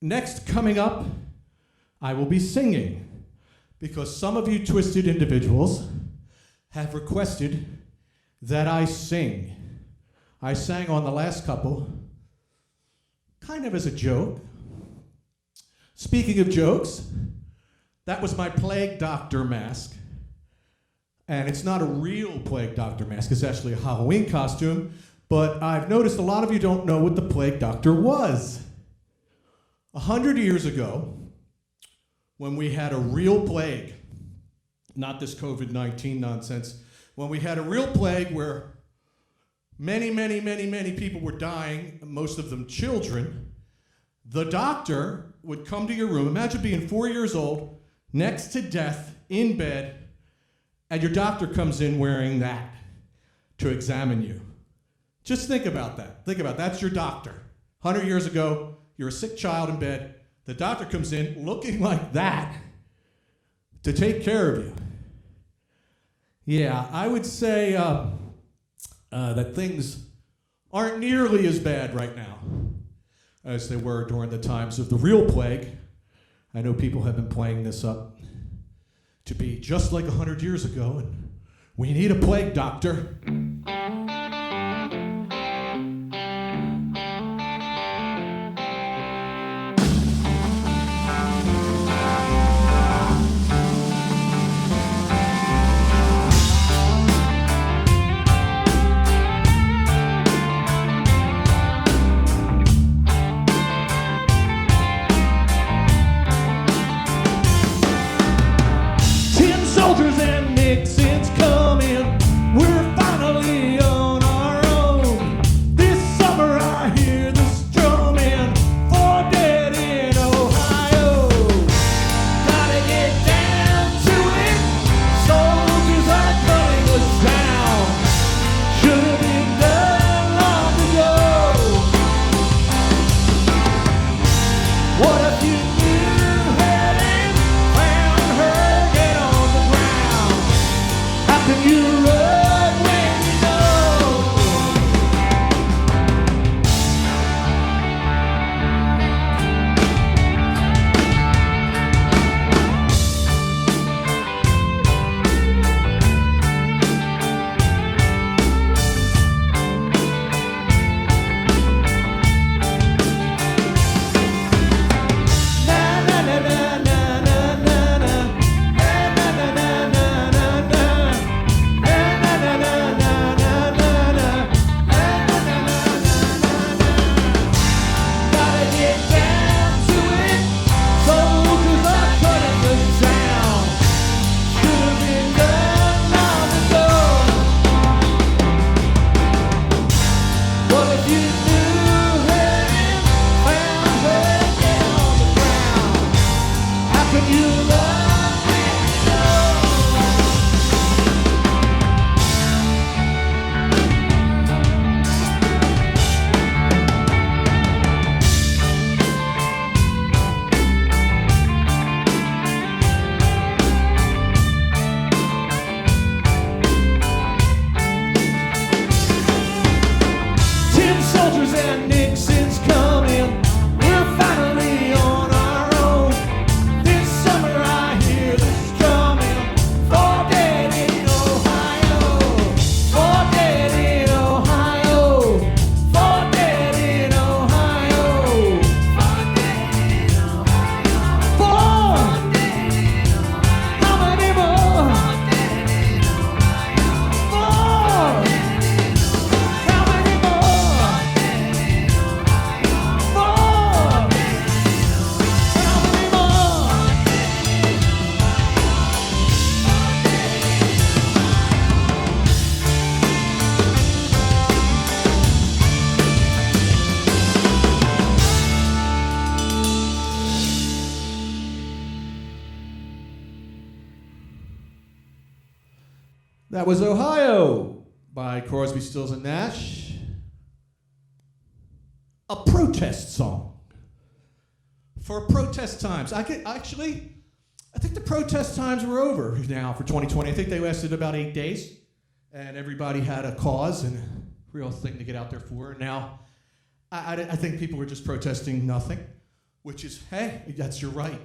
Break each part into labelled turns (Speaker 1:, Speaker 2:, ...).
Speaker 1: Next, coming up, I will be singing, because some of you twisted individuals have requested that I sing. I sang on the last couple, kind of as a joke. Speaking of jokes, that was my plague doctor mask. And it's not a real plague doctor mask, it's actually a Halloween costume, but I've noticed a lot of you don't know what the plague doctor was. 100 years ago, when we had a real plague, not this COVID-19 nonsense, when we had a real plague where many people were dying, most of them children, the doctor would come to your room. Imagine being 4 years old, next to death, in bed, and your doctor comes in wearing that to examine you. Just think about that. That's your doctor. 100 years ago, you're a sick child in bed. The doctor comes in looking like that to take care of you. Yeah, I would say that things aren't nearly as bad right now as they were during the times of the real plague. I know people have been playing this up to be just like 100 years ago, and we need a plague doctor.
Speaker 2: Soldiers and Nixons coming, we're finally on our own. This summer I hear the strumming for dead in Ohio. Gotta get down to it, soldiers are cutting us down. Should've been done long ago. What if you knew Helen, found her dead on the ground? How can you run when you know? Na na na na na na na na. Na na na na na na na. Na na na na na na na. Na na na na na na. Gotta get down to it, soldiers are cutting us down. Should've been done long ago. What if you knew Helen, found her dead on the ground? How can you love when you know? Tin soldiers and Nixons coming, we're finally on our own. This summer I hear the strumming for dead in Ohio. For dead in Ohio. For dead in Ohio. For dead in Ohio. For dead in Ohio. How many more? For dead in Ohio. For dead in Ohio. How many more? For dead in Ohio. For dead in Ohio. How many more?
Speaker 1: That was Ohio by Crosby, Stills, and Nash. A protest song. For protest times. I think the protest times were over now for 2020. I think they lasted about 8 days, and everybody had a cause and a real thing to get out there for. And now I think people were just protesting nothing. which is, hey, that's your right.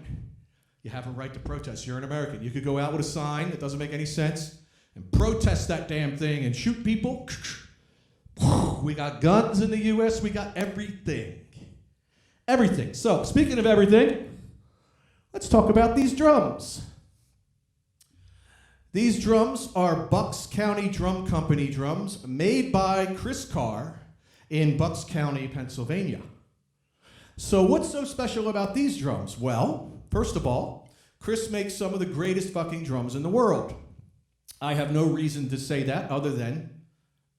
Speaker 1: You have a right to protest. You're an American. You could go out with a sign that doesn't make any sense and protest that damn thing and shoot people. We got guns in the U.S. We got everything. Everything. So, speaking of everything, let's talk about these drums. These drums are Bucks County Drum Company drums made by Chris Carr in Bucks County, Pennsylvania. So what's so special about these drums? Well, first of all, Chris makes some of the greatest fucking drums in the world. I have no reason to say that other than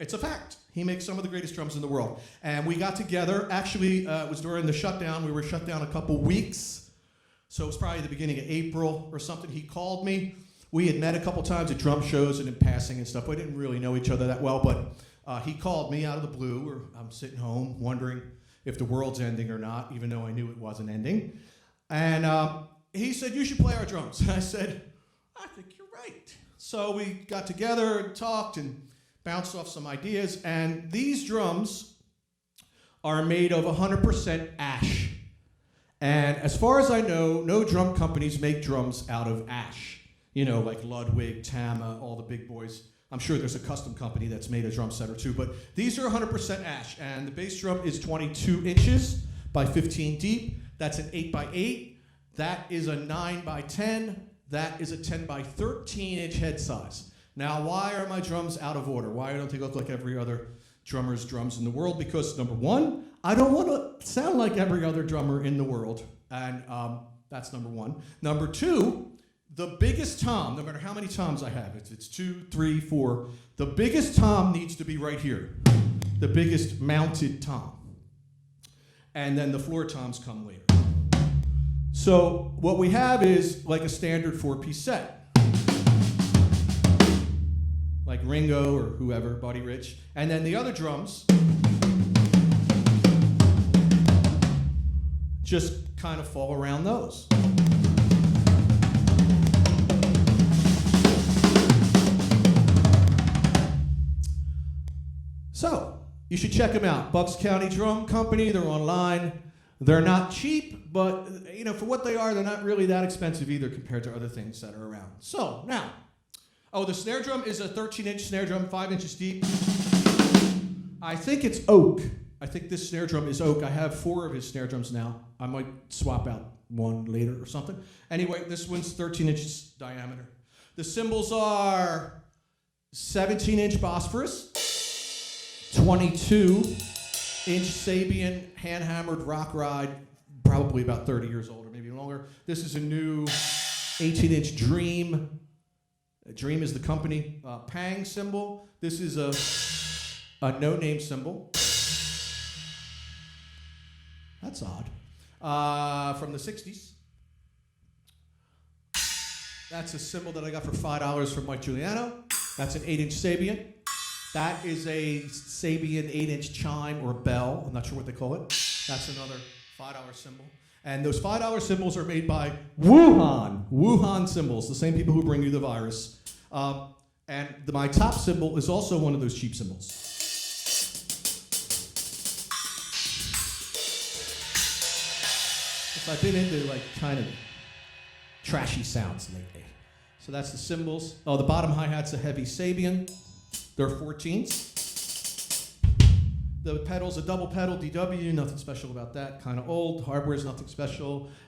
Speaker 1: it's a fact. He makes some of the greatest drums in the world. And we got together, actually, it was during the shutdown. We were shut down a couple weeks. So it was probably the beginning of April or something. He called me. We had met a couple times at drum shows and in passing and stuff. We didn't really know each other that well, but he called me out of the blue. I'm sitting home wondering if the world's ending or not, even though I knew it wasn't ending. And he said, you should play our drums. And I said, I think you're right. So we got together and talked and bounced off some ideas. And these drums are made of 100% ash. And as far as I know, no drum companies make drums out of ash. You know, like Ludwig, Tama, all the big boys. I'm sure there's a custom company that's made a drum set or two, but these are 100% ash, and the bass drum is 22 inches by 15 deep. That's an 8 by 8. That is a 9 by 10. That is a 10 by 13 inch head size. Now, why are my drums out of order? Why don't they look like every other drummer's drums in the world? Because number one, I don't want to sound like every other drummer in the world, and that's number one. Number two, the biggest tom, no matter how many toms I have, it's 2, 3, 4, the biggest tom needs to be right here. The biggest mounted tom. And then the floor toms come later. So what we have is like a standard 4-piece set. Like Ringo or whoever, Buddy Rich. And then the other drums just kind of fall around those. So, you should check them out. Bucks County Drum Company, they're online. They're not cheap, but you know, for what they are, they're not really that expensive either compared to other things that are around. So, now, the snare drum is a 13-inch snare drum, 5 inches deep. I think it's oak. I think this snare drum is oak. I have 4 of his snare drums now. I might swap out one later or something. Anyway, this one's 13 inches diameter. The cymbals are 17-inch Bosphorus, 22-inch Sabian hand-hammered rock ride, probably about 30 years old or maybe longer. This is a new 18-inch Dream. Dream is the company. Pang cymbal. This is a no-name cymbal. That's odd. From the 60s. That's a cymbal that I got for $5 from Mike Giuliano. That's an 8-inch Sabian. That is a Sabian 8-inch chime or bell. I'm not sure what they call it. That's another $5 cymbal. And those $5 cymbals are made by Wuhan cymbals, the same people who bring you the virus. And my top cymbal is also one of those cheap cymbals. I've been into like kind of trashy sounds lately. So that's the cymbals. Oh, the bottom hi-hat's a heavy Sabian. They're 14ths. The pedal's a double pedal DW, nothing special about that, kind of old. Hardware's nothing special.